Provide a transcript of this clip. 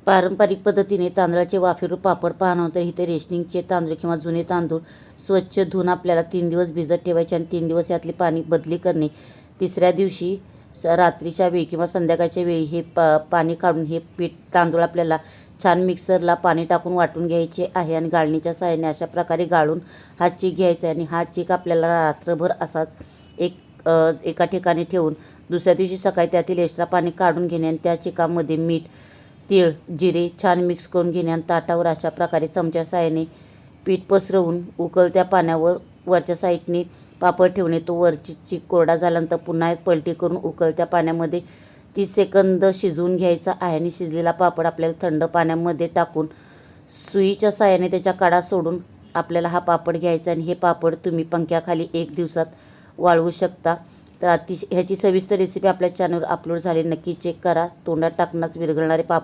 पारंपरिक पद्धतीने तांदळाचे वाफेवर पापड पाहणं तर इथे रेशनिंगचे तांदूळ किंवा जुने तांदूळ स्वच्छ धुवून आपल्याला 3 दिवस भिजत ठेवायचे आणि 3 दिवस यातली पाणी बदली करणे. तिसऱ्या दिवशी रात्रीच्या वेळी किंवा संध्याकाळच्या वेळी हे पाणी काढून हे पीठ तांदूळ आपल्याला छान मिक्सरला पाणी टाकून वाटून घ्यायचे आहे आणि गाळणीच्या साहाय्याने अशा प्रकारे गाळून हा चीक घ्यायचा आहे. आणि हा चीक आपल्याला रात्रभर असाच एका ठिकाणी ठेवून दुसऱ्या दिवशी सकाळी त्यातील एक्स्ट्रा पाणी काढून घेणे आणि त्या चिकामध्ये मीठ, तीळ, जिरे छान मिक्स करून घेणे आणि ताटावर अशा प्रकारे चमच्या साहाय्याने पीठ पसरवून उकळत्या पाण्यावर वरच्या साईडने पापड ठेवणे. तो वरची चीक कोरडा झाल्यानंतर पुन्हा एक पलटी करून उकळत्या पाण्यामध्ये 30 सेकंद शिजवून घ्यायचा आहे. आणि शिजलेला पापड आपल्याला थंड पाण्यामध्ये टाकून सुईच्या साहाय्याने त्याच्या कडा सोडून आपल्याला हा पापड घ्यायचा आणि हे पापड तुम्ही पंख्याखाली 1 दिवसात वाळवू शकता. तर ह्याची सविस्तर रेसिपी आपल्या चॅनलवर अपलोड झाली, नक्की चेक करा. तोंडात टाकण्यास विरघळणारे पापड